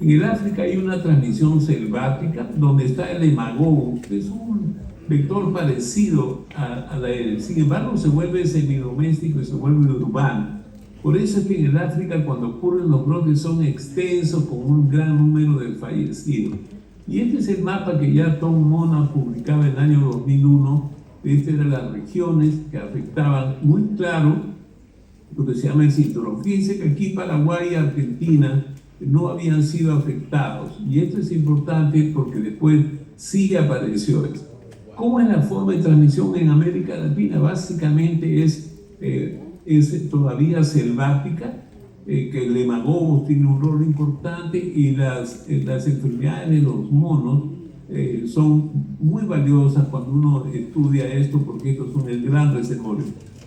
En el África hay una transmisión selvática donde está el emagogo, que es un vector parecido a la ERE. Sin embargo, se vuelve semidoméstico y se vuelve urbano. Por eso es que en el África, cuando ocurren los brotes, son extensos con un gran número de fallecidos. Y este es el mapa que ya Tom Mona publicaba en el año 2001. Estas eran las regiones que afectaban muy claro lo que se llama el cinturón. Fíjense que aquí Paraguay y Argentina no habían sido afectados. Y esto es importante porque después sí apareció esto. ¿Cómo es la forma de transmisión en América Latina? Básicamente es todavía selvática, que el emagogo tiene un rol importante y las enfermedades de los monos son muy valiosas cuando uno estudia esto, porque estos son el gran reservorio.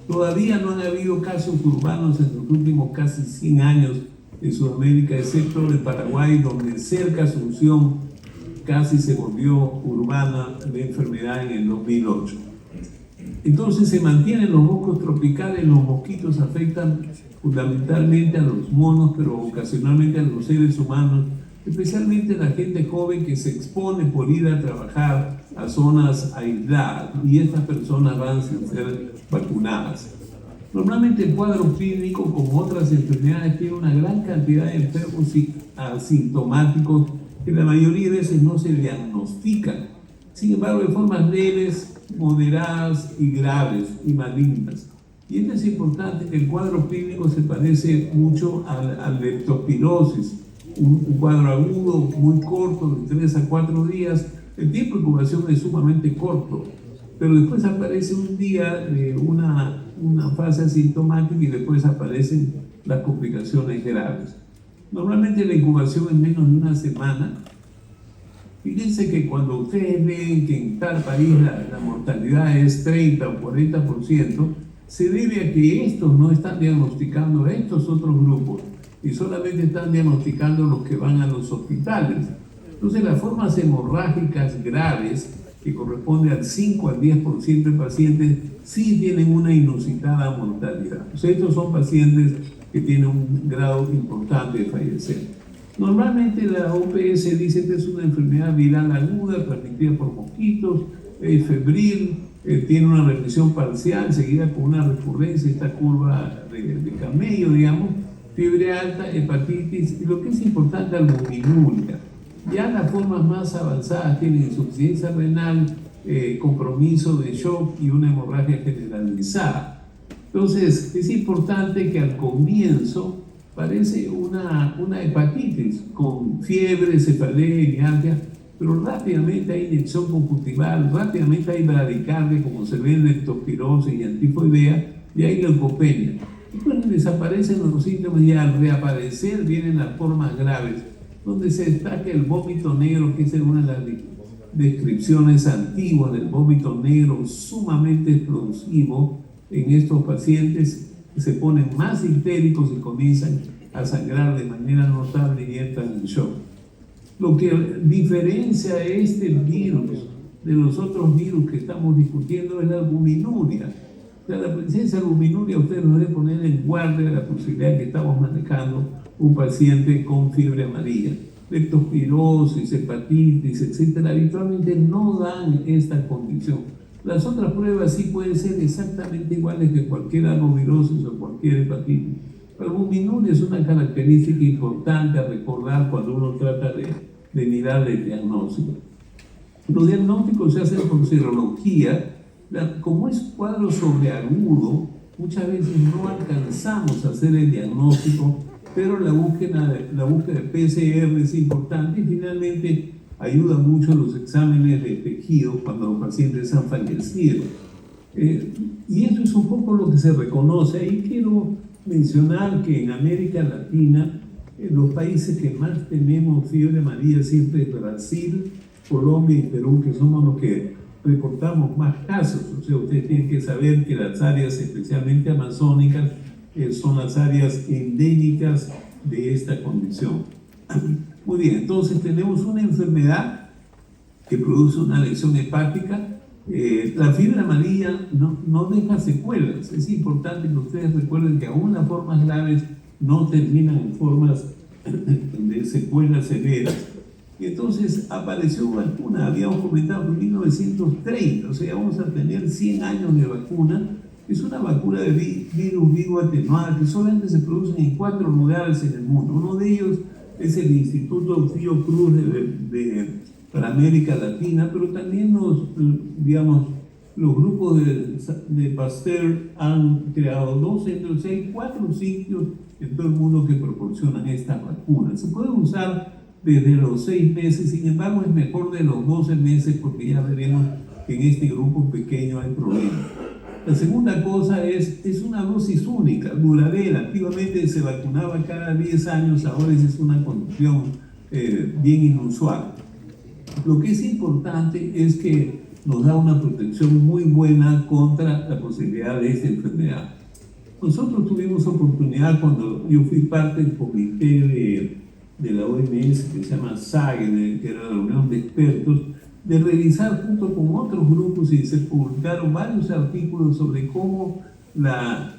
Todavía no han habido casos urbanos en los últimos casi 100 años en Sudamérica, excepto en Paraguay, donde cerca Asunción casi se volvió urbana de enfermedad en el 2008. Entonces se mantienen los bosques tropicales, los mosquitos afectan fundamentalmente a los monos, pero ocasionalmente a los seres humanos, especialmente a la gente joven que se expone por ir a trabajar a zonas aisladas, y estas personas van sin ser vacunadas. Normalmente el cuadro clínico, como otras enfermedades, tiene una gran cantidad de enfermos asintomáticos que la mayoría de veces no se diagnostican. Sin embargo, hay formas leves, moderadas y graves y malignas. Y esto es importante, que el cuadro clínico se parece mucho a leptospirosis, un cuadro agudo muy corto, de 3 a 4 días. El tiempo de incubación es sumamente corto, pero después aparece un día una fase asintomática y después aparecen las complicaciones graves. Normalmente la incubación es menos de una semana. Fíjense que cuando ustedes ven que en tal país la mortalidad es 30 o 40%, se debe a que estos no están diagnosticando a estos otros grupos y solamente están diagnosticando los que van a los hospitales. Entonces las formas hemorrágicas graves, que corresponde al 5 al 10% de pacientes, sí tienen una inusitada mortalidad. O sea, estos son pacientes que tienen un grado importante de fallecer. Normalmente la OPS dice que es una enfermedad viral aguda transmitida por mosquitos, febril, tiene una remisión parcial seguida con una recurrencia, esta curva de camello, digamos, fiebre alta, hepatitis, y lo que es importante, albuminuria. Ya las formas más avanzadas tienen insuficiencia renal, compromiso de shock y una hemorragia generalizada. Entonces, es importante que al comienzo parece una hepatitis con fiebre, cefalea y mialgia, pero rápidamente hay inyección conjuntival, rápidamente hay bradicardia, como se ve en leptospirosis y antifoidea, y hay leucopenia. Después desaparecen los síntomas y al reaparecer vienen las formas graves, donde se destaca el vómito negro, que es una de las descripciones antiguas del vómito negro, sumamente explosivo en estos pacientes, que se ponen más histéricos y comienzan a sangrar de manera notable y entran en shock. Lo que diferencia a este virus de los otros virus que estamos discutiendo es la albuminuria. O sea, la presencia de albuminuria usted nos debe poner en guardia de la posibilidad que estamos manejando un paciente con fiebre amarilla. Leptospirosis, hepatitis, etcétera, habitualmente no dan esta condición. Las otras pruebas sí pueden ser exactamente iguales que cualquier arbovirosis o cualquier hepatitis. La albuminuria es una característica importante a recordar cuando uno trata de mirar el diagnóstico. Los diagnósticos se hacen con serología. Como es cuadro sobreagudo, muchas veces no alcanzamos a hacer el diagnóstico, pero la búsqueda de PCR es importante y finalmente ayuda mucho los exámenes de tejido cuando los pacientes han fallecido. Y eso es un poco lo que se reconoce. Ahí quiero mencionar que en América Latina, los países que más tenemos fiebre amarilla siempre es Brasil, Colombia y Perú, que somos los que reportamos más casos. O sea, ustedes tienen que saber que las áreas especialmente amazónicas son las áreas endémicas de esta condición. Muy bien, entonces tenemos una enfermedad que produce una lesión hepática. La fiebre amarilla no deja secuelas. Es importante que ustedes recuerden que aún las formas graves no terminan en formas de secuelas severas. Y entonces apareció vacuna, habíamos comentado en 1930, o sea, vamos a tener 100 años de vacuna. Es una vacuna de virus vivo atenuada que solamente se produce en 4 lugares en el mundo. Uno de ellos es el Instituto Fiocruz para América Latina, pero también los grupos de Pasteur han creado 2 centros, hay 4 sitios en todo el mundo que proporcionan estas vacunas. Se puede usar desde los 6 meses, sin embargo es mejor de los 12 meses porque ya veremos que en este grupo pequeño hay problemas. La segunda cosa es una dosis única, duradera. Antiguamente se vacunaba cada 10 años, ahora es una condición bien inusual. Lo que es importante es que nos da una protección muy buena contra la posibilidad de esta enfermedad. Nosotros tuvimos oportunidad cuando yo fui parte del comité de la OMS, que se llama SAGE, que era la Unión de Expertos, de revisar junto con otros grupos y se publicaron varios artículos sobre cómo la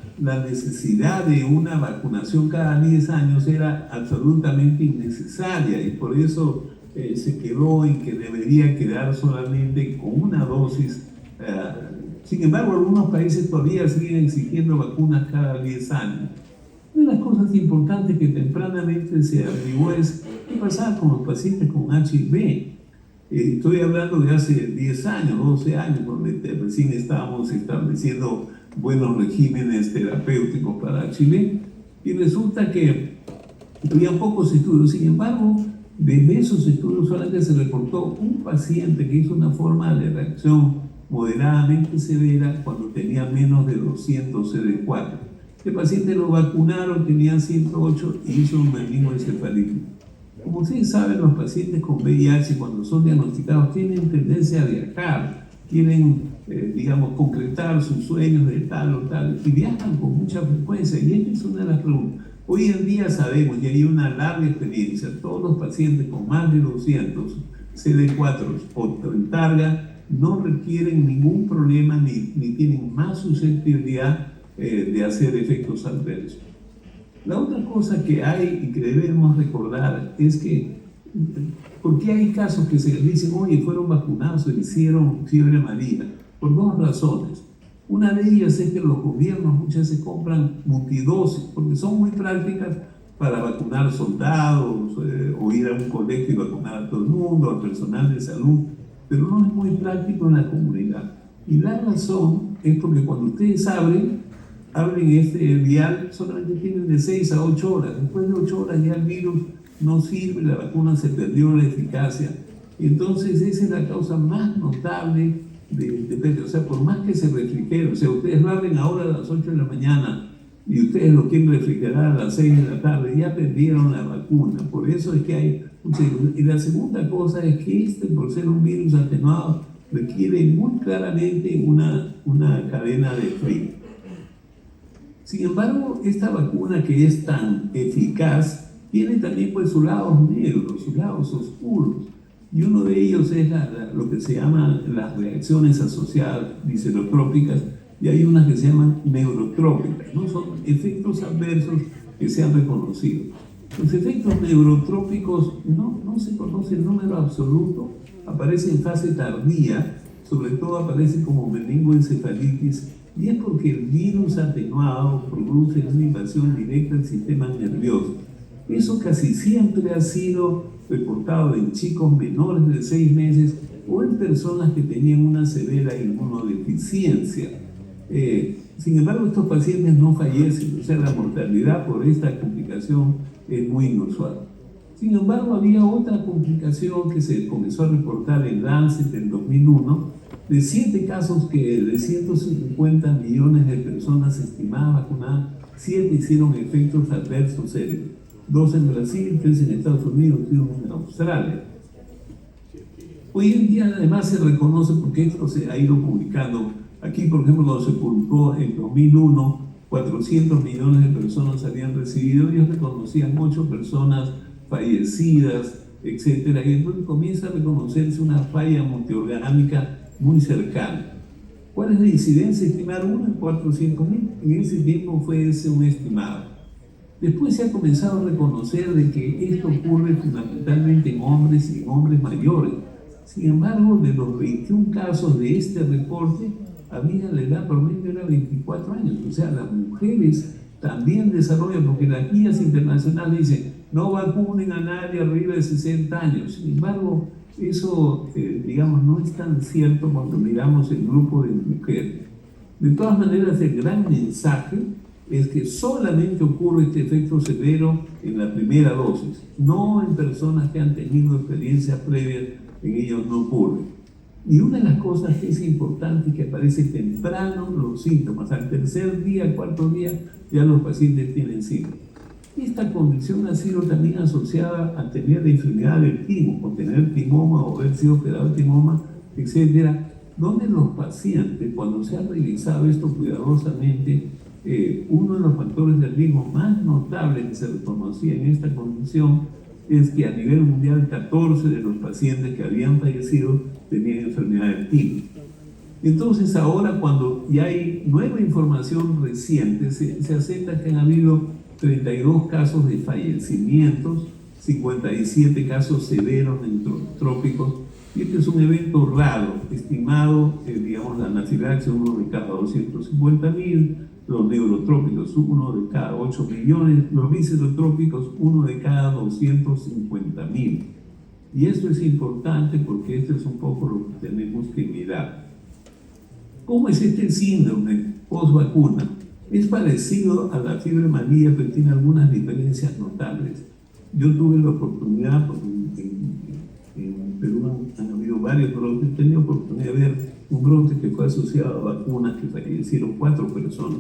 necesidad de una vacunación cada 10 años era absolutamente innecesaria y por eso se quedó en que debería quedar solamente con una dosis. Sin embargo, algunos países todavía siguen exigiendo vacunas cada 10 años. Una de las cosas importantes que tempranamente se averiguó es qué pasaba con los pacientes con HIV. Estoy hablando de hace 10 años, 12 años, donde recién estábamos estableciendo buenos regímenes terapéuticos para HIV, y resulta que había pocos estudios. Sin embargo, desde esos estudios solamente se reportó un paciente que hizo una forma de reacción moderadamente severa cuando tenía menos de 200 CD4. Este paciente lo vacunaron, tenía 108 y hizo un meningoencefalitis. Como ustedes saben, los pacientes con VIH, cuando son diagnosticados, tienen tendencia a viajar, quieren, concretar sus sueños de tal o tal, y viajan con mucha frecuencia. Y esta es una de las preguntas. Hoy en día sabemos, y hay una larga experiencia, todos los pacientes con más de 200 CD4 o targa no requieren ningún problema ni tienen más susceptibilidad de hacer efectos adversos. La otra cosa que hay y que debemos recordar es que, ¿por qué hay casos que se dicen, oye, fueron vacunados o hicieron fiebre amarilla? Por 2 razones. Una de ellas es que los gobiernos muchas veces compran multidosis, porque son muy prácticas para vacunar soldados o ir a un colegio y vacunar a todo el mundo, al personal de salud, pero no es muy práctico en la comunidad. Y la razón es porque cuando ustedes abren este vial, solamente tienen de 6 a 8 horas. Después de 8 horas ya el virus no sirve, la vacuna se perdió la eficacia. Y entonces esa es la causa más notable de o sea, por más que se refrigere, o sea, ustedes lo abren ahora a las 8 de la mañana y ustedes lo quieren refrigerar a las 6 de la tarde, ya perdieron la vacuna. Por eso es que hay y la segunda cosa es que por ser un virus atenuado, requiere muy claramente una cadena de frío. Sin embargo, esta vacuna que es tan eficaz tiene también pues sus lados negros, sus lados oscuros. Y uno de ellos es lo que se llaman las reacciones asociadas diserotrópicas, y hay unas que se llaman neurotrópicas, ¿no? Son efectos adversos que se han reconocido. Los efectos neurotrópicos no se conoce el número absoluto, aparece en fase tardía, sobre todo aparece como meningoencefalitis, y es porque el virus atenuado produce una invasión directa del sistema nervioso. Eso casi siempre ha sido reportado en chicos menores de 6 meses o en personas que tenían una severa inmunodeficiencia. Sin embargo, estos pacientes no fallecen, o sea, la mortalidad por esta complicación es muy inusual. Sin embargo, había otra complicación que se comenzó a reportar en Lancet en 2001, de 7 casos que de 150 millones de personas estimadas vacunadas, 7 hicieron efectos adversos serios. 2 en Brasil, 3 en Estados Unidos y 1 en Australia. Hoy en día además se reconoce, porque esto se ha ido publicando. Aquí, por ejemplo, cuando se publicó en 2001, 400 millones de personas habían recibido, ellos reconocían 8 personas fallecidas, etc. Y entonces comienza a reconocerse una falla multiorgánica muy cercana. ¿Cuál es la incidencia estimada? 1 en 400.000. En ese tiempo fue ese un estimado. Después se ha comenzado a reconocer de que esto ocurre fundamentalmente en hombres y en hombres mayores. Sin embargo, de los 21 casos de este reporte, la edad promedio era 24 años. O sea, las mujeres también desarrollan, porque las guías internacionales dicen, no vacunen a nadie arriba de 60 años. Sin embargo, eso, digamos, no es tan cierto cuando miramos el grupo de mujeres. De todas maneras, el gran mensaje es que solamente ocurre este efecto severo en la primera dosis, no en personas que han tenido experiencias previas, en ellos no ocurre. Y una de las cosas que es importante es que aparece temprano los síntomas. Al tercer día, cuarto día, ya los pacientes tienen síntomas. Esta condición ha sido también asociada a tener la enfermedad del timo, o tener timoma, o haber sido operado de timoma, etcétera, donde los pacientes, cuando se ha revisado esto cuidadosamente, uno de los factores de riesgo más notables que se reconocía en esta condición es que a nivel mundial 14 de los pacientes que habían fallecido tenían enfermedad del timo. Entonces ahora, cuando ya hay nueva información reciente, se acepta que han habido 32 casos de fallecimientos, 57 casos severos neutrópicos, y este es un evento raro, estimado, digamos, la anafilaxis, uno de cada 250.000, los neurotrópicos, uno de cada 8 millones, los viscerotrópicos, uno de cada 250.000. Y esto es importante porque esto es un poco lo que tenemos que mirar. ¿Cómo es este síndrome post-vacuna? Es parecido a la fiebre amarilla, pero tiene algunas diferencias notables. Yo tuve la oportunidad, porque en Perú han habido varios brotes, he tenido oportunidad de ver un brote que fue asociado a vacunas que fallecieron 4 personas.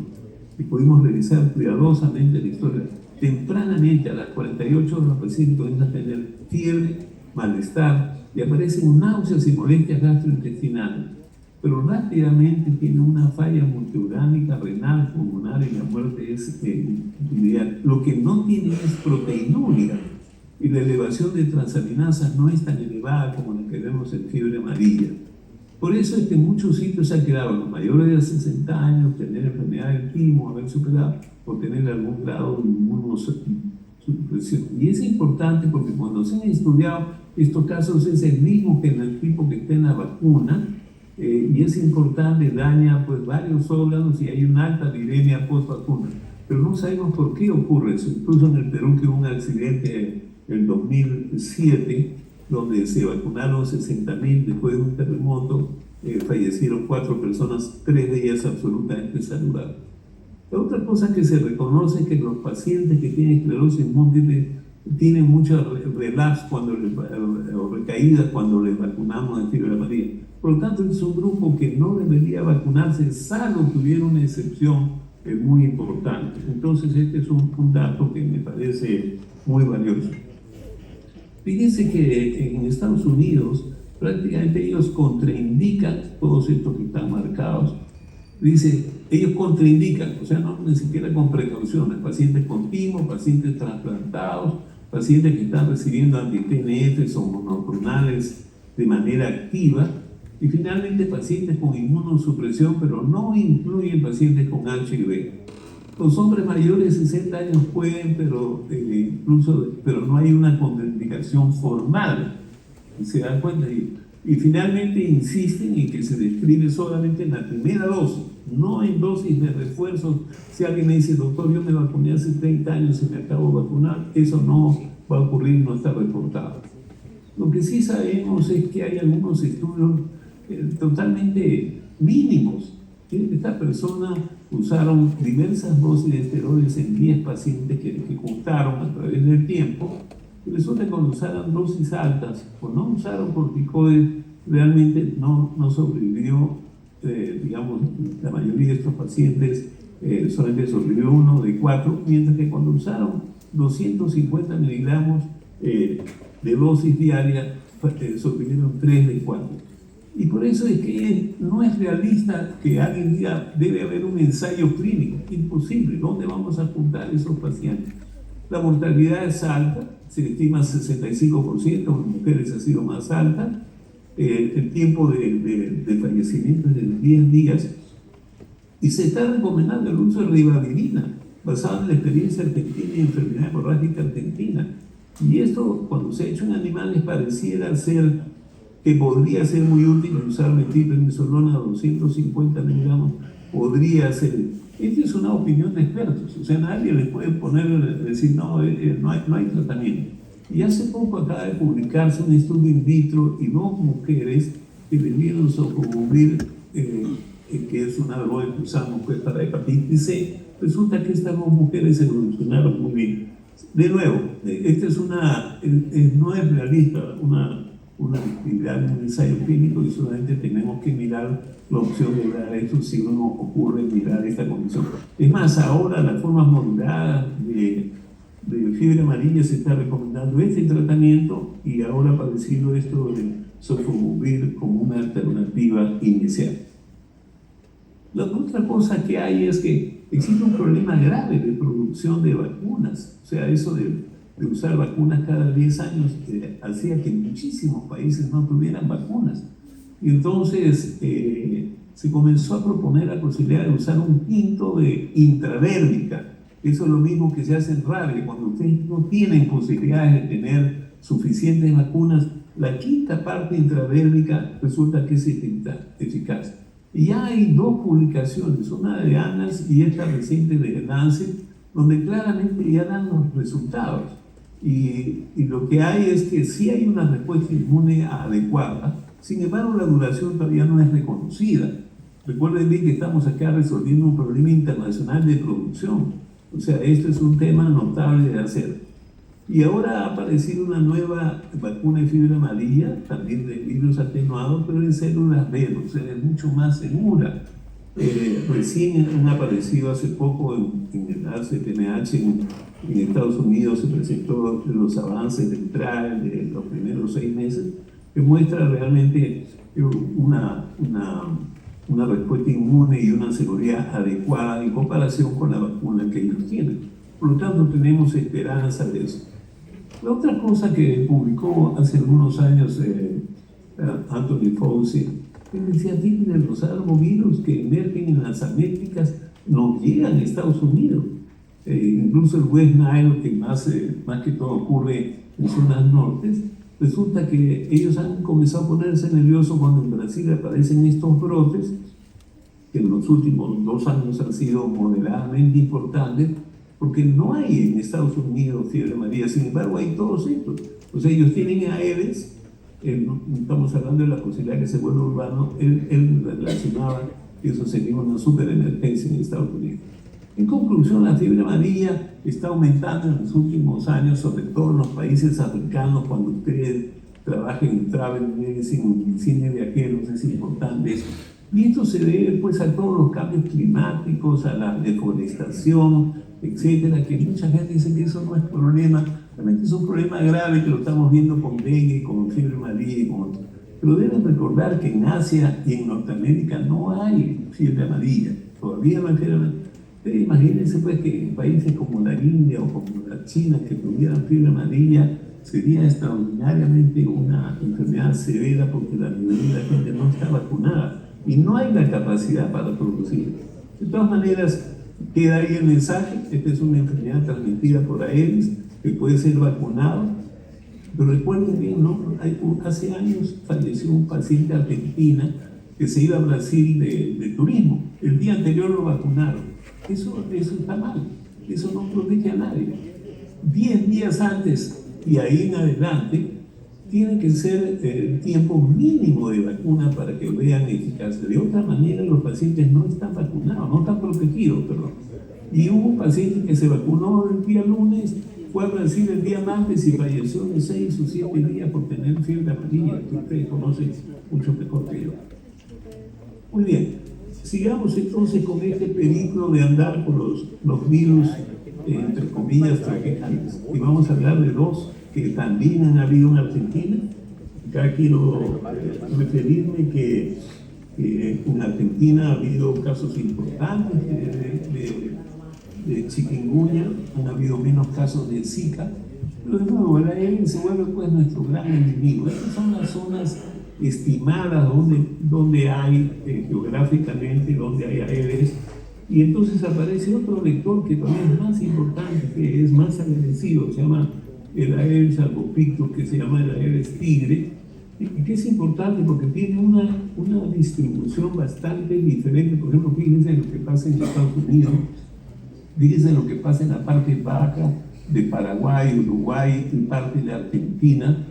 Y pudimos revisar cuidadosamente la historia. Tempranamente, a las 48 horas, los pacientes comienzan a tener fiebre, malestar, y aparecen náuseas y molestias gastrointestinales. Pero rápidamente tiene una falla multiorgánica, renal, pulmonar, y la muerte es ideal. Lo que no tiene es proteinúria, y la elevación de transaminasas no es tan elevada como la que vemos en fiebre amarilla. Por eso es que en muchos sitios se ha quedado los mayores de 60 años, tener enfermedad del timo, haber superado, o tener algún grado de inmunosupresión. Y es importante porque cuando se han estudiado estos casos es el mismo que en el tipo que está en la vacuna, y es importante, daña pues varios órganos y hay una alta viremia post-vacuna. Pero no sabemos por qué ocurre eso. Incluso en el Perú que hubo un accidente en 2007, donde se vacunaron 60.000 después de un terremoto, fallecieron 4 personas, 3 de ellas absolutamente saludables. La otra cosa que se reconoce es que los pacientes que tienen esclerosis múltiple tienen mucho relapse o recaídas cuando les vacunamos de fiebre amarilla. Por lo tanto, es un grupo que no debería vacunarse, salvo que hubiera una excepción muy importante. Entonces, este es un dato que me parece muy valioso. Fíjense que en Estados Unidos prácticamente ellos contraindican todos estos que están marcados. Dice, ellos contraindican, o sea, no ni siquiera con precauciones, pacientes con timo, pacientes trasplantados, pacientes que están recibiendo anti-TNF o monoclonales de manera activa, y finalmente pacientes con inmunosupresión, pero no incluyen pacientes con HIV. Los hombres mayores de 60 años pueden, pero no hay una contraindicación formal. Y se dan cuenta. Y finalmente insisten en que se describe solamente en la primera dosis, no en dosis de refuerzo. Si alguien me dice, doctor, yo me vacuné hace 30 años y me acabo de vacunar, eso no va a ocurrir, no está reportado. Lo que sí sabemos es que hay algunos estudios totalmente mínimos. Esta persona usaron diversas dosis de esteroides en 10 pacientes que juntaron a través del tiempo. Y resulta que cuando usaron dosis altas o no usaron corticoides, realmente no sobrevivió, digamos, la mayoría de estos pacientes solamente sobrevivió 1 de 4, mientras que cuando usaron 250 miligramos de dosis diaria, sobrevivieron 3 de 4. Y por eso es que no es realista que alguien diga, debe haber un ensayo clínico. Imposible. ¿Dónde vamos a apuntar a esos pacientes? La mortalidad es alta, se estima 65%, en mujeres ha sido más alta. El tiempo de fallecimiento es de 10 días. Y se está recomendando el uso de ribavirina. basado en la experiencia argentina y enfermedad hemorrágica argentina. Y esto, cuando se ha hecho en animales, pareciera ser que podría ser muy útil usar metilprednisolona 250 miligramos, podría ser. Esta es una opinión de expertos, o sea, nadie les puede decir, no, no hay tratamiento. Y hace poco acaba de publicarse un estudio in vitro y 2 mujeres que le dieron sofosbuvir, que es una droga que usamos pues, para hepatitis C. Resulta que estas 2 mujeres evolucionaron muy bien. De nuevo, esta es no es realista una actividad en un ensayo clínico y solamente tenemos que mirar la opción de dar eso si uno ocurre mirar esta condición. Es más, ahora las formas moduladas de fiebre amarilla se está recomendando este tratamiento y ahora parecido esto de sofosbuvir como una alternativa inicial. La otra cosa que hay es que existe un problema grave de producción de vacunas. O sea, eso de usar vacunas cada 10 años hacía que muchísimos países no tuvieran vacunas. Y entonces se comenzó a proponer la posibilidad de usar un quinto de intradérmica. Eso es lo mismo que se hace en rabia. Cuando ustedes no tienen posibilidades de tener suficientes vacunas, la quinta parte intradérmica resulta que es eficaz. Y ya hay 2 publicaciones, una de Annals y esta reciente de Lancet, donde claramente ya dan los resultados. Y lo que hay es que sí hay una respuesta inmune adecuada, sin embargo la duración todavía no es reconocida. Recuerden bien que estamos acá resolviendo un problema internacional de producción. O sea, esto es un tema notable de hacer. Y ahora ha aparecido una nueva vacuna de fiebre amarilla, también de virus atenuado, pero en células B, o sea, es mucho más segura. Recién han aparecido hace poco en el ACTMH en Estados Unidos, se presentó los avances del trial de los primeros 6 meses, que muestra realmente una respuesta inmune y una seguridad adecuada en comparación con la vacuna que ellos tienen. Por lo tanto, tenemos esperanza de eso. La otra cosa que publicó hace algunos años Anthony Fauci, es decía, de los arbovirus que emergen en las américas no llegan a Estados Unidos. Incluso el West Nile, que más que todo ocurre en zonas nortes, resulta que ellos han comenzado a ponerse nerviosos cuando en Brasil aparecen estos brotes, que en los últimos 2 años han sido moderadamente importantes, porque no hay en Estados Unidos fiebre amarilla, sin embargo hay todos estos. O sea, ellos tienen Aedes, estamos hablando de la posibilidad de que se vuelva urbano, él relacionaba que eso sería una superemergencia en Estados Unidos. En conclusión, la fiebre amarilla está aumentando en los últimos años, sobre todo en los países africanos. Cuando ustedes trabajen en travel medicine, en medicina de viajeros, es importante eso. Y esto se debe pues a todos los cambios climáticos, a la deforestación, etcétera, que mucha gente dice que eso no es problema. Realmente es un problema grave que lo estamos viendo con dengue, con fiebre amarilla y con otros. Pero deben recordar que en Asia y en Norteamérica no hay fiebre amarilla. Todavía no hay fiebre amarilla. Pero imagínense pues que en países como la India o como la China que tuvieran fiebre amarilla sería extraordinariamente una enfermedad severa porque la mayoría de la gente no está vacunada y no hay la capacidad para producir. De todas maneras, queda ahí el mensaje. Esta es una enfermedad transmitida por Aedes que puede ser vacunado. Pero recuerden bien, ¿no? Hace años falleció un paciente argentino que se iba a Brasil de turismo. El día anterior lo vacunaron. Eso está mal. Eso no protege a nadie. 10 días antes y ahí en adelante tiene que ser el tiempo mínimo de vacuna para que vean eficacia. De otra manera, los pacientes no están vacunados, no están protegidos, perdón. Y hubo un paciente que se vacunó el día lunes, fue a Brasil el día martes y falleció en 6 o 7 días por tener fiebre amarilla, que ustedes conocen mucho mejor que yo. Muy bien. Sigamos entonces con este periplo de andar por los virus, entre comillas, tropicantes. Y vamos a hablar de 2 que también han habido en Argentina. Acá quiero referirme que en Argentina ha habido casos importantes de chikungunya, han habido menos casos de Zika. Pero de nuevo, el Aedes se vuelve pues nuestro gran enemigo. Estas son las zonas estimadas donde hay geográficamente, donde hay Aedes. Y entonces aparece otro vector que todavía es más importante, que es más agresivo, se llama el Aedes albopictus, que se llama el Aedes tigre, y que es importante porque tiene una distribución bastante diferente. Por ejemplo, fíjense en lo que pasa en Estados Unidos, fíjense en lo que pasa en la parte baja de Paraguay, Uruguay, en parte de Argentina.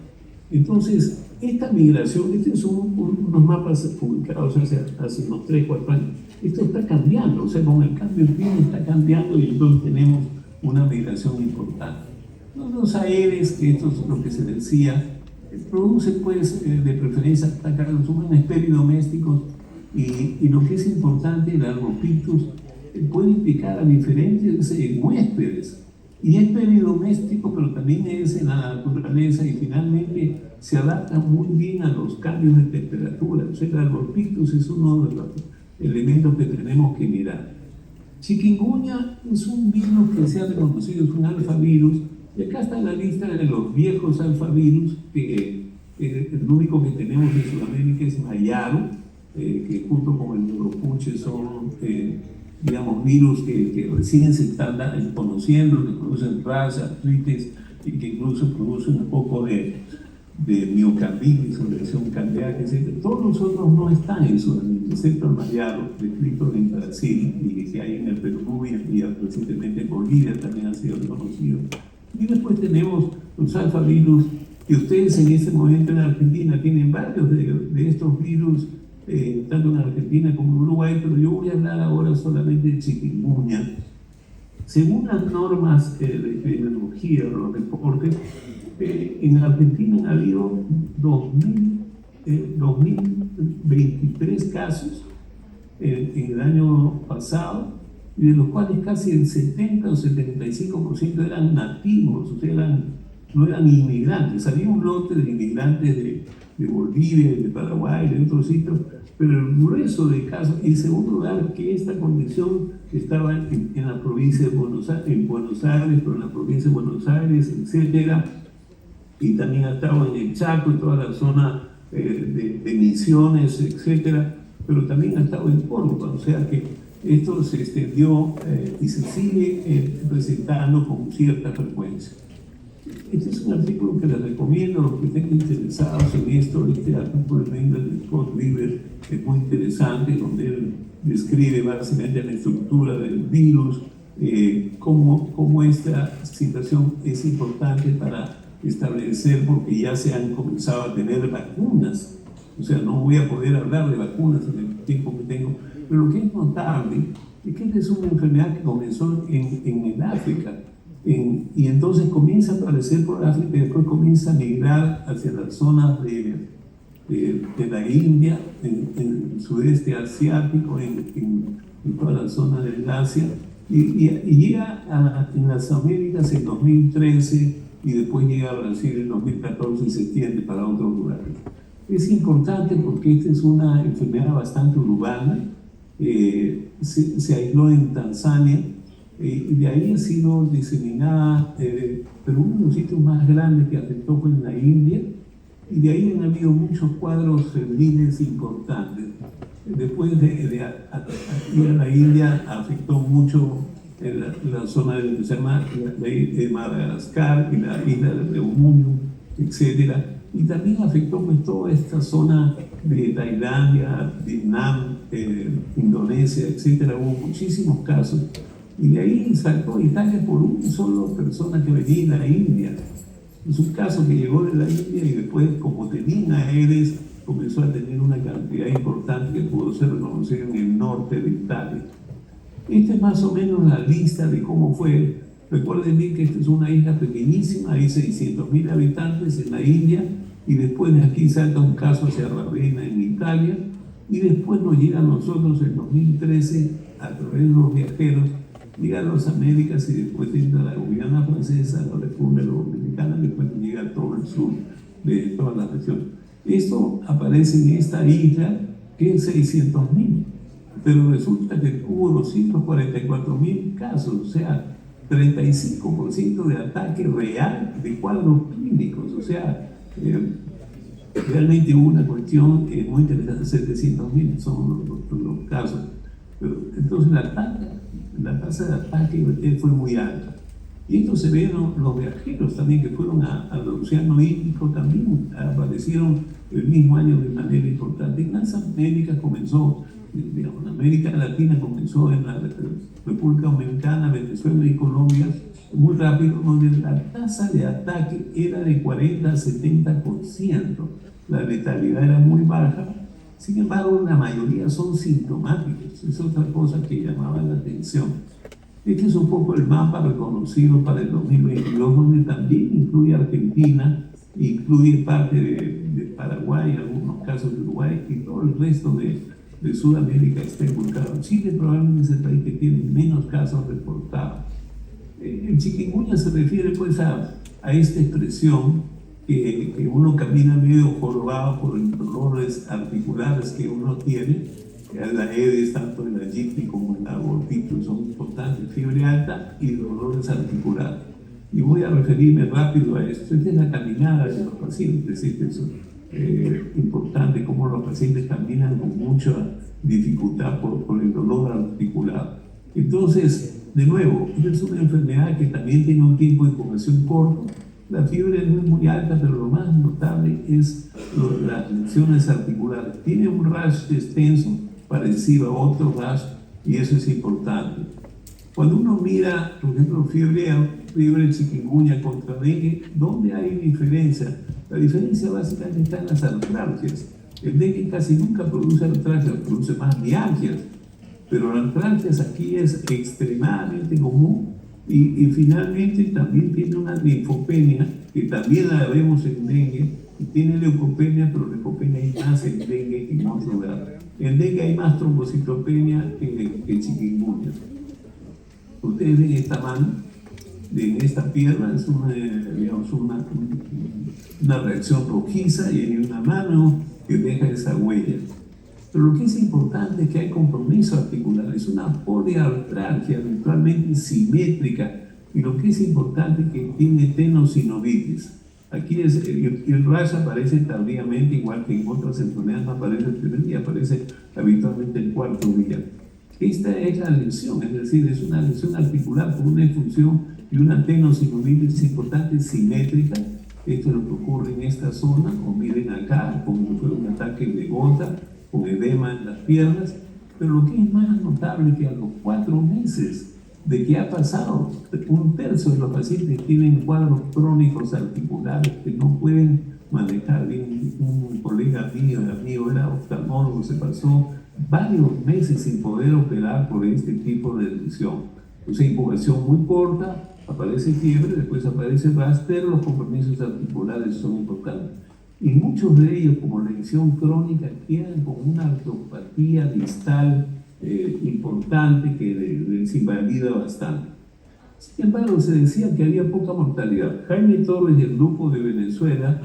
Entonces, esta migración, estos son unos mapas publicados hace unos 3, 4 años. Esto está cambiando, o sea, con el cambio del clima está cambiando y entonces tenemos una migración importante. Los aedes, que esto es lo que se decía, produce pues de preferencia atacar los humanos peridomésticos y lo que es importante, el albopictus puede implicar a diferentes huéspedes. Y es peridoméstico, pero también es en la naturaleza y finalmente se adapta muy bien a los cambios de temperatura. O sea, el albopictus es uno de los elementos que tenemos que mirar. Chikungunya es un virus que se ha reconocido, es un alfavirus, y acá está la lista de los viejos alfavirus, que el único que tenemos en Sudamérica es Mayaro, que junto con el neuropuche son, digamos, virus que recién se están conociendo, que producen ras, artritis, y que incluso producen un poco de miocarditis o lesión cardíaca, etc. Todos los otros no están en Sudamérica, excepto el Mayaro, descrito en Brasil y que hay en el Perú y recientemente en Bolivia también ha sido reconocido. Y después tenemos los alfavirus, que ustedes en este momento en Argentina tienen varios de estos virus, tanto en Argentina como en Uruguay, pero yo voy a hablar ahora solamente de chikungunya. Según las normas de epidemiología, los reportes, en Argentina han habido 2023 casos en el año pasado, y de los cuales casi el 70 o 75% eran nativos, o sea, no eran inmigrantes. Había un lote de inmigrantes de Bolivia, de Paraguay, de otros sitios, pero el grueso de casos, en segundo lugar, que esta condición estaba en la provincia de Buenos Aires, pero en la provincia de Buenos Aires, etcétera, y también ha estado en el Chaco, en toda la zona de Misiones, etcétera, pero también ha estado en Córdoba, o sea que esto se extendió y se sigue presentando con cierta frecuencia. Este es un artículo que les recomiendo a los que estén interesados en esto. Este artículo de Scott River es muy interesante, donde él describe básicamente la estructura del virus, cómo esta situación es importante para establecer, porque ya se han comenzado a tener vacunas. O sea, no voy a poder hablar de vacunas en el tiempo que tengo, pero lo que es notable es que esta es una enfermedad que comenzó en el África, y entonces comienza a aparecer por África y después comienza a migrar hacia las zonas de la India, en el sudeste asiático, en toda la zona del Asia, y llega en las Américas en 2013 y después llega a Brasil en 2014 y se extiende para otros lugares. Es importante porque esta es una enfermedad bastante urbana. Se aisló en Tanzania y de ahí ha sido diseminada, pero uno de los sitios más grandes que afectó fue en la India, y de ahí han habido muchos cuadros febriles importantes. Después de ir a la India afectó mucho la zona que se llama de Madagascar y la isla de Reunión, etcétera. Y también afectó pues toda esta zona de Tailandia, Vietnam, Indonesia, etcétera. Hubo muchísimos casos. Y de ahí saltó Italia por una sola persona que venía de la India. Es un caso que llegó de la India y después, como tenía Aedes, comenzó a tener una cantidad importante que pudo ser reconocida en el norte de Italia. Esta es más o menos la lista de cómo fue. Recuerden bien que esta es una isla pequeñísima, hay 600.000 habitantes en la India, y después de aquí salta un caso hacia Ravenna en Italia, y después nos llega a nosotros en 2013, a través de los viajeros, llega a las Américas y después entra a la Guyana Francesa, la República Dominicana, después llega a todo el sur de toda la región. Esto aparece en esta isla que es 600.000, pero resulta que hubo 244.000 casos, o sea, 35% de ataque real de cuadros clínicos, o sea, realmente hubo una cuestión muy interesante. 700.000 son los casos. Pero, entonces la tasa de ataque fue muy alta. Y esto se ve en los viajeros también que fueron al Océano Índico, también aparecieron el mismo año de manera importante. En las Américas comenzó, digamos, en América Latina comenzó en la República Dominicana, Venezuela y Colombia, muy rápido, donde la tasa de ataque era de 40 a 70%. La letalidad era muy baja. Sin embargo, la mayoría son sintomáticos. Es otra cosa que llamaba la atención. Este es un poco el mapa reconocido para el 2022, donde también incluye Argentina, incluye parte de Paraguay, algunos casos de Uruguay y todo el resto de Sudamérica está involucrado. Chile probablemente es el país que tiene menos casos reportados. El chikungunya se refiere pues a esta expresión que uno camina medio jorobado por los dolores articulares que uno tiene. La EDES, tanto en la GIPI como en la abortitis, son importantes, fiebre alta y dolores articulares. Y voy a referirme rápido a esto. Esta es la caminada de los pacientes. Esto es importante, cómo los pacientes caminan con mucha dificultad por el dolor articular. Entonces, de nuevo, es una enfermedad que también tiene un tiempo de incubación corto. La fiebre no es muy alta, pero lo más notable es las lesiones articulares. Tiene un rash extenso, parecido a otro rash, y eso es importante. Cuando uno mira, por ejemplo, fiebre chikungunya contra dengue, ¿dónde hay diferencia? La diferencia básicamente está en las artralgias. El dengue casi nunca produce artralgias, produce más mialgias, pero las artralgias aquí es extremadamente común y finalmente también tiene una linfopenia, que también la vemos en dengue, y tiene leucopenia, pero leucopenia hay más en dengue que en otro lugar. En dengue hay más trombocitopenia que chikungunya. Ustedes ven esta mano, en esta pierna, es una reacción rojiza y hay una mano que deja esa huella. Pero lo que es importante es que hay compromiso articular, es una poliartralgia virtualmente simétrica, y lo que es importante es que tiene tenosinovitis. Aquí el rash aparece tardíamente, igual que en otras enfermedades, no aparece el primer día, aparece habitualmente el cuarto día. Esta es la lesión, es decir, es una lesión articular con una disfunción y una tenosinovitis importante, simétrica. Esto es lo que ocurre en esta zona, o miren acá, como fue un ataque de gota, con edema en las piernas. Pero lo que es más notable es que a los 4 meses de que ha pasado, 1/3 de los pacientes tienen cuadros crónicos articulares que no pueden manejar bien. Un colega mío, amigo, era oftalmólogo, se pasó varios meses sin poder operar por este tipo de lesión. O sea, incubación muy corta, aparece fiebre, después aparece rash, pero los compromisos articulares son importantes. Y muchos de ellos, como lesión crónica, quedan con una artropatía distal importante que les invalida bastante. Sin embargo, se decía que había poca mortalidad. Jaime Torres, del grupo de Venezuela,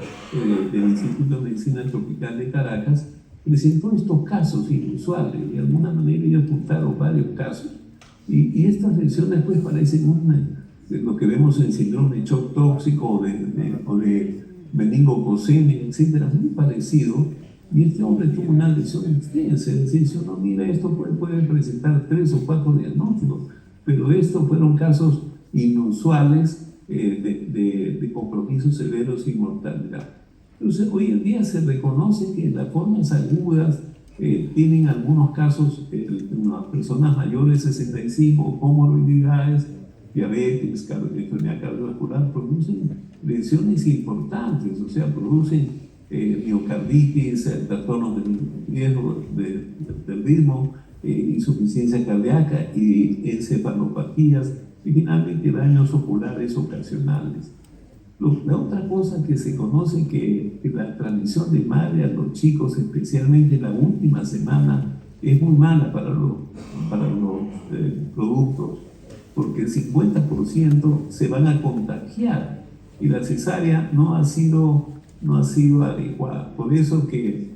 del Instituto de Medicina Tropical de Caracas, presentó estos casos inusuales. De alguna manera ellos apuntaron varios casos. Y estas lesiones pues parecen lo que vemos en síndrome de shock tóxico o de meningococemia, etcétera, muy parecido. Y este hombre tuvo una lesión extensa, es decir, si uno mira esto puede presentar 3 o 4 diagnósticos, pero estos fueron casos inusuales de compromisos severos y mortalidad. Entonces, hoy en día se reconoce que las formas agudas tienen algunos casos en las personas mayores de 65, comorbilidades, diabetes, enfermedad cardiovascular, producen lesiones importantes, o sea, producen miocarditis, trastornos del riesgo del ritmo, insuficiencia cardíaca y encefalopatías y finalmente daños oculares ocasionales. La otra cosa que se conoce que la transmisión de madre a los chicos, especialmente la última semana, es muy mala para los productos, porque el 50% se van a contagiar y la cesárea no ha sido adecuada. Por eso que,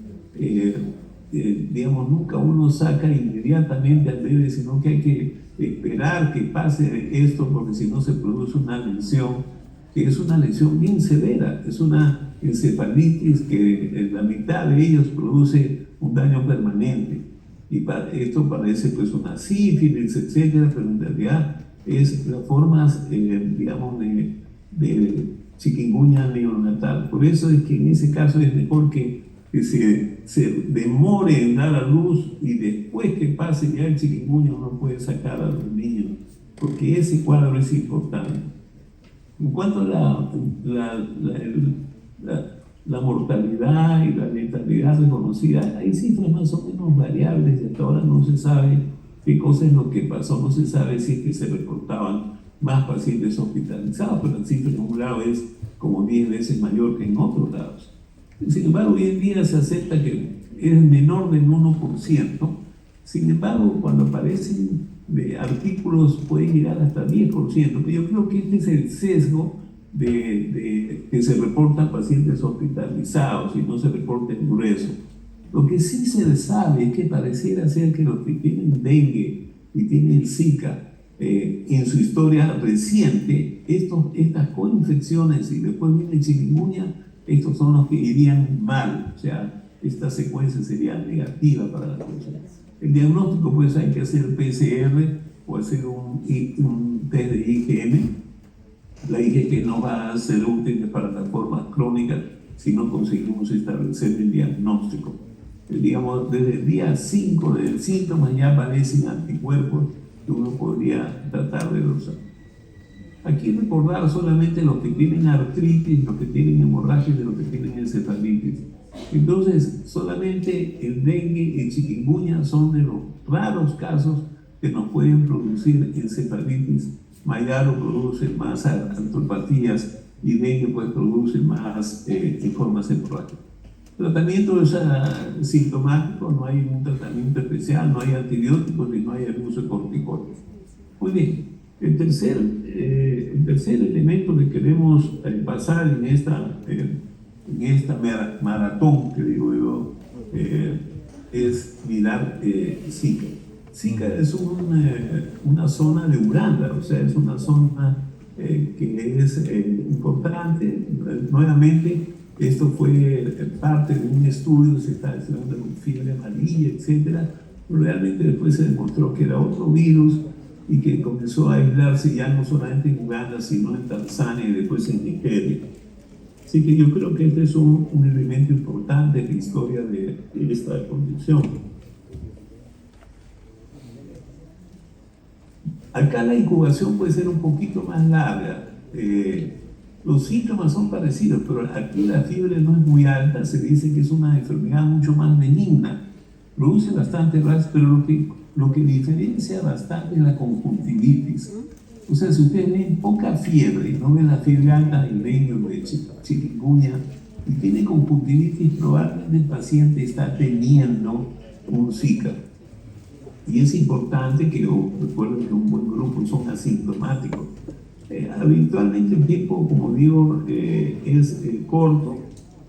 digamos, nunca uno saca inmediatamente al bebé, sino que hay que esperar que pase esto, porque si no se produce una lesión, que es una lesión bien severa, es una encefalitis que en la mitad de ellos produce un daño permanente. y esto parece pues una sífilis, etcétera, pero en realidad es las formas, digamos, de chikungunya neonatal. Por eso es que en ese caso es mejor que se demore en dar a luz y después que pase ya el chikungunya uno puede sacar a los niños, porque ese cuadro es importante. En cuanto a la mortalidad y la letalidad reconocida, hay cifras más o menos variables y hasta ahora no se sabe qué cosa es lo que pasó, no se sabe si es que se reportaban más pacientes hospitalizados, pero la cifra en un lado es como 10 veces mayor que en otros lados. Sin embargo, hoy en día se acepta que es menor del 1%. Sin embargo, cuando aparecen artículos puede llegar hasta 10%. Pero yo creo que este es el sesgo de que se reportan pacientes hospitalizados y no se reporta el grueso. Lo que sí se sabe es que pareciera ser que los que tienen dengue y tienen Zika, en su historia reciente, estas coinfecciones y después viene chikungunya, estos son los que irían mal, o sea, esta secuencia sería negativa para la persona. El diagnóstico, pues, hay que hacer PCR o hacer un test de IgM. La IgG no va a ser útil para las formas crónicas si no conseguimos establecer el diagnóstico. Digamos, desde el día 5 del síntoma ya aparecen anticuerpos que uno podría tratar de usar. Aquí recordar solamente los que tienen artritis, los que tienen hemorragia y los que tienen encefalitis. Entonces, solamente el dengue y el chikungunya son de los raros casos que nos pueden producir encefalitis. Mayaro produce más artropatías y dengue pues produce más formas hemorrágicas. El tratamiento es sintomático, no hay un tratamiento especial, no hay antibióticos y no hay el uso de corticoides. Muy bien, el tercer elemento que queremos pasar en esta maratón, que digo yo, es mirar Zika. Zika es una zona de Uganda, o sea, es una zona que es importante. Nuevamente, esto fue parte de un estudio, se está estudiando con fiebre amarilla, etcétera. Realmente después se demostró que era otro virus y que comenzó a aislarse ya no solamente en Uganda, sino en Tanzania y después en Nigeria. Así que yo creo que este es un elemento importante en la historia de esta condición. Acá la incubación puede ser un poquito más larga. Los síntomas son parecidos, pero aquí la fiebre no es muy alta, se dice que es una enfermedad mucho más benigna. Produce bastante ras, pero lo que diferencia bastante es la conjuntivitis. O sea, si ustedes ven poca fiebre y no ven la fiebre alta del dengue o de chikungunya y tiene conjuntivitis, probablemente el paciente está teniendo un Zika. Y es importante que recuerden que un buen grupo son asintomáticos. Habitualmente el tiempo, como digo, es corto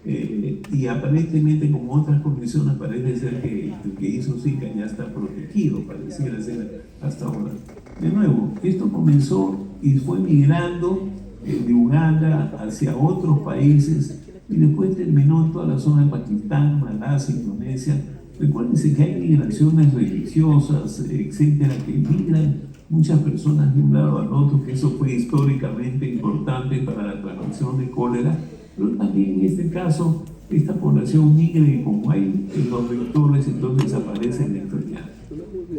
y aparentemente, como otras condiciones, parece ser que el que hizo Zika ya está protegido, pareciera ser hasta ahora. De nuevo, esto comenzó y fue migrando de Uganda hacia otros países y después terminó en toda la zona de Pakistán, Malasia, Indonesia. Recuérdense que hay migraciones religiosas, etcétera, que migran muchas personas de un lado al otro, que eso fue históricamente importante para la transmisión de cólera, pero también en este caso esta población migra y como hay los vectores, entonces aparece la enfermedad.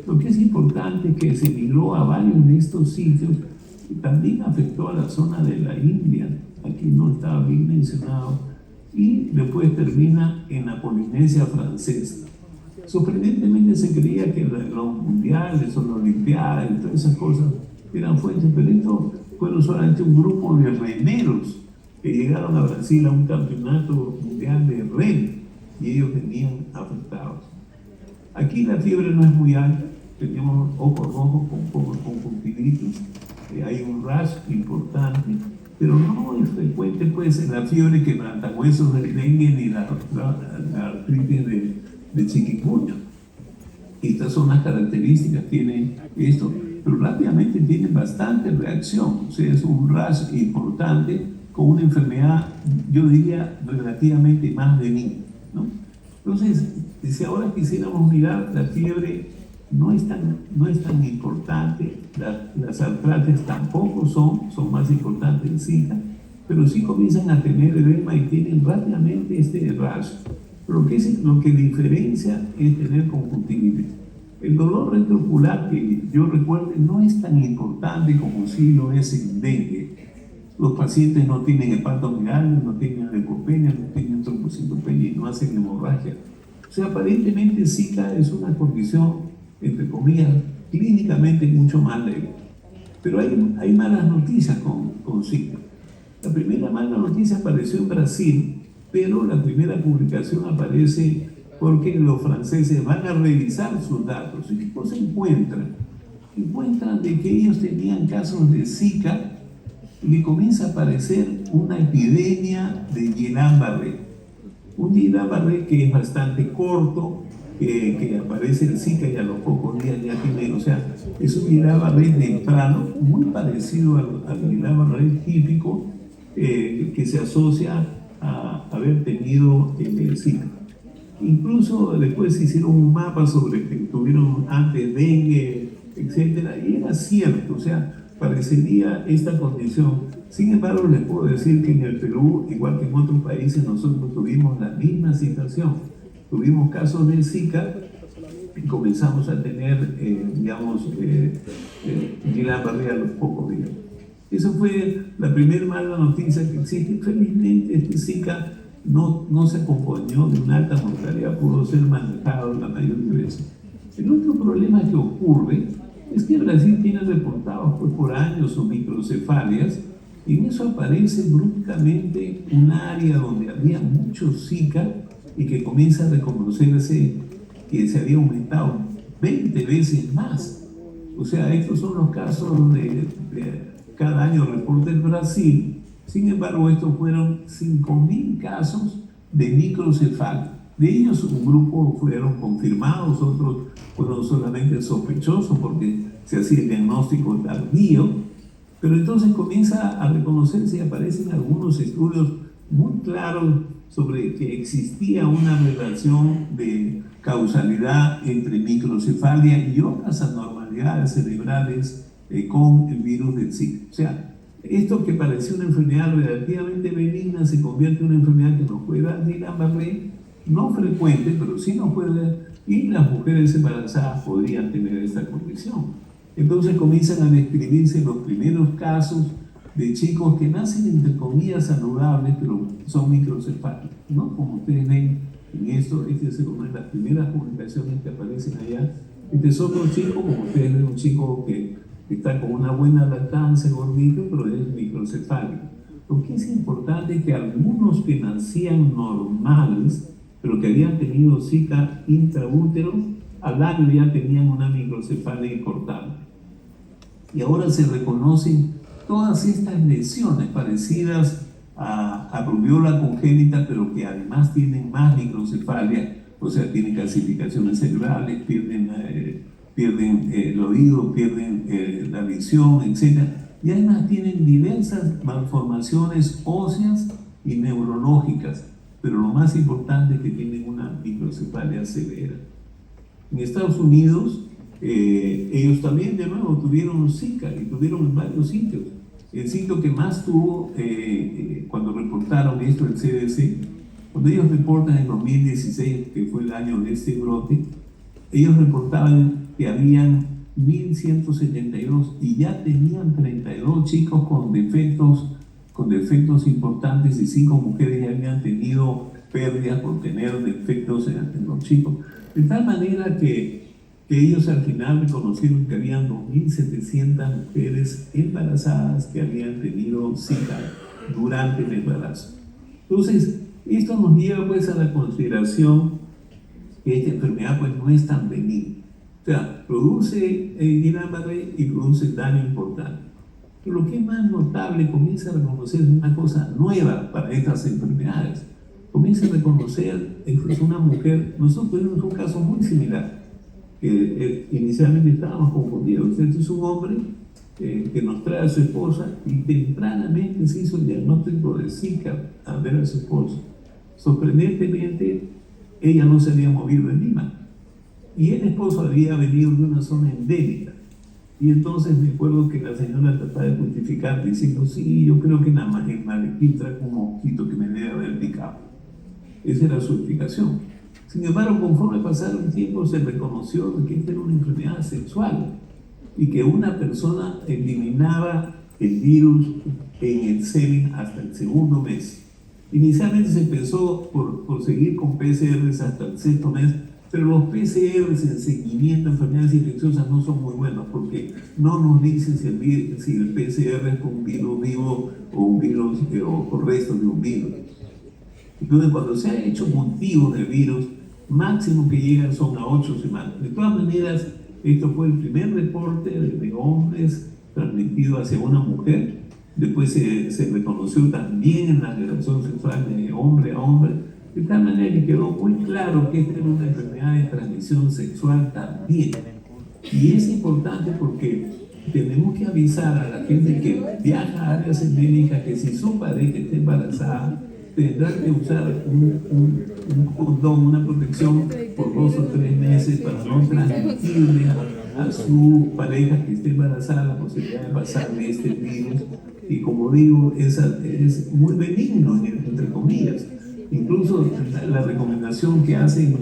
Lo que es importante es que se migró a varios de estos sitios y también afectó a la zona de la India, aquí no estaba bien mencionado, y después termina en la Polinesia francesa. Sorprendentemente se creía que los mundiales o las olimpiadas y todas esas cosas eran fuentes, pero esto fueron solamente un grupo de remeros que llegaron a Brasil a un campeonato mundial de remo y ellos venían afectados. Aquí la fiebre no es muy alta, tenemos ojos rojos con conjuntivitis, hay un rash importante, pero no es frecuente pues la fiebre quebrantahuesos del dengue ni la artritis de chikungunya. Estas son las características, tienen esto, pero rápidamente tienen bastante reacción, o sea, es un rash importante con una enfermedad, yo diría, relativamente más benigna, ¿no? Entonces, si ahora quisiéramos mirar, la fiebre no es tan importante, las artralgias tampoco son más importantes en Zika, pero sí comienzan a tener edema y tienen rápidamente este rash. Lo que diferencia es tener conjuntivitis. El dolor retroocular, que yo recuerde, no es tan importante como si lo es en dengue. Los pacientes no tienen hepatomegalia, no tienen leucopenia, no tienen trombocitopenia y no hacen hemorragia. O sea, aparentemente Zika es una condición, entre comillas, clínicamente mucho más leve. Pero hay malas noticias con Zika. La primera mala noticia apareció en Brasil, pero la primera publicación aparece porque los franceses van a revisar sus datos. ¿Y qué cosa encuentran? Encuentran de que ellos tenían casos de Zika y le comienza a aparecer una epidemia de Guillain-Barré. Un Guillain-Barré que es bastante corto, que aparece en Zika y a los pocos días ya tiene, o sea, es un Guillain-Barré temprano, muy parecido al Guillain-Barré típico, que se asocia a haber tenido Zika. Incluso después se hicieron un mapa sobre que tuvieron antes dengue, etcétera, y era cierto, o sea, parecería esta condición. Sin embargo, les puedo decir que en el Perú, igual que en otros países, nosotros tuvimos la misma situación. Tuvimos casos de Zika y comenzamos a tener, Guillain-Barré a los pocos días. Esa fue la primera mala noticia que existe. Felizmente, este Zika no se acompañó de una alta mortalidad, pudo ser manejado la mayoría de veces. El otro problema que ocurre es que Brasil tiene reportados por años sus microcefalias, y en eso aparece bruscamente un área donde había mucho Zika y que comienza a reconocerse que se había aumentado 20 veces más. O sea, estos son los casos de cada año reporta el Brasil. Sin embargo, estos fueron 5.000 casos de microcefalia. De ellos, un grupo fueron confirmados, otros fueron solamente sospechosos porque se hacía el diagnóstico tardío. Pero entonces comienza a reconocerse y aparecen algunos estudios muy claros sobre que existía una relación de causalidad entre microcefalia y otras anormalidades cerebrales con el virus del Zika. O sea, esto que parecía una enfermedad relativamente benigna se convierte en una enfermedad que nos puede dar Guillain-Barré, no frecuente, pero sí nos puede dar, y las mujeres embarazadas podrían tener esta condición. Entonces comienzan a describirse los primeros casos de chicos que nacen entre comillas saludables, pero son microcefálicos, ¿no? Como ustedes ven en esto, esta es una de las primeras publicaciones que aparecen allá. Este es otro chico, como ustedes ven, un chico que está con una buena lactancia, gordito, pero es microcefálico. Lo que es importante es que algunos que nacían normales, pero que habían tenido Zika intraútero, al año ya tenían una microcefalia importante. Y ahora se reconocen todas estas lesiones parecidas a rubiola congénita, pero que además tienen más microcefalia, o sea, tienen calcificaciones cerebrales, pierden el oído, pierden la visión, etc. Y además tienen diversas malformaciones óseas y neurológicas, pero lo más importante es que tienen una microcefalia severa. En Estados Unidos, ellos también de nuevo tuvieron Zika y tuvieron en varios sitios. El sitio que más tuvo, cuando reportaron esto el CDC, cuando ellos reportan en 2016, que fue el año de este brote, ellos reportaban que habían 1.172 y ya tenían 32 chicos con defectos importantes, y 5 mujeres ya habían tenido pérdidas por tener defectos en los chicos. De tal manera que ellos al final reconocieron que habían 2.700 mujeres embarazadas que habían tenido Zika durante el embarazo. Entonces, esto nos lleva pues a la consideración que esta enfermedad pues no es tan benigna. O sea, produce Guillain-Barré y produce daño importante. Pero lo que es más notable, comienza a reconocer una cosa nueva para estas enfermedades. Comienza a reconocer, es una mujer, nosotros tuvimos un caso muy similar, que inicialmente estábamos confundidos. Este es un hombre que nos trae a su esposa y tempranamente se hizo el diagnóstico de Zika al ver a su esposa. Sorprendentemente, ella no se había movido de Lima. Y el esposo había venido de una zona endémica. Y entonces me acuerdo que la señora trataba de justificar diciendo, sí, yo creo que en Arequipa trae un mosquito que me debe haber picado. Esa era su explicación. Sin embargo, conforme pasaba el tiempo, se reconoció que esta era una enfermedad sexual y que una persona eliminaba el virus en el semen hasta el segundo mes. Inicialmente se empezó por seguir con PCRs hasta el sexto mes, pero los PCRs en seguimiento a enfermedades infecciosas no son muy buenos porque no nos dicen si el PCR es un virus vivo o un virus o restos de un virus. Entonces, cuando se ha hecho cultivo de virus, máximo que llegan son a 8 semanas. De todas maneras, esto fue el primer reporte de hombres transmitido hacia una mujer. Después se reconoció también en la relación sexual de hombre a hombre. De tal manera que quedó muy claro que esta era una enfermedad de transmisión sexual también. Y es importante porque tenemos que avisar a la gente que viaja a áreas endémicas que si su pareja está embarazada, tendrá que usar un condón, una protección por 2 o 3 meses para no transmitirle a su pareja que esté embarazada la posibilidad de pasarle este virus. Y como digo, es muy benigno, entre comillas. Incluso la recomendación que hacen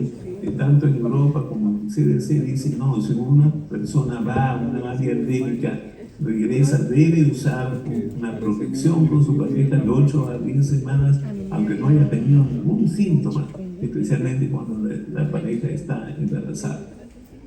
tanto en Europa como en CDC dice, no, si una persona va a una área endémica, regresa, debe usar una protección con su pareja de 8 a 10 semanas, aunque no haya tenido ningún síntoma, especialmente cuando la pareja está embarazada.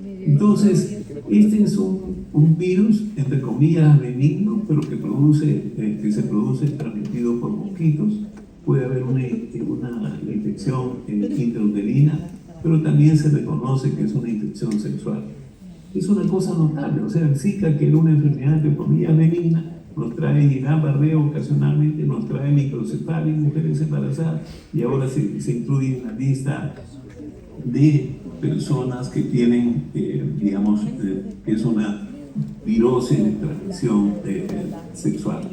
Entonces, este es un virus, entre comillas, benigno, pero que se produce transmitido por mosquitos. Puede haber una infección intrauterina, pero también se reconoce que es una infección sexual. Es una cosa notable, o sea, el Zika, que era una enfermedad de comillas benigna, nos trae Guillain-Barré ocasionalmente, nos trae microcefalia en mujeres embarazadas, y ahora se incluye en la lista de personas que tienen, digamos, que es una virosis de transmisión sexual.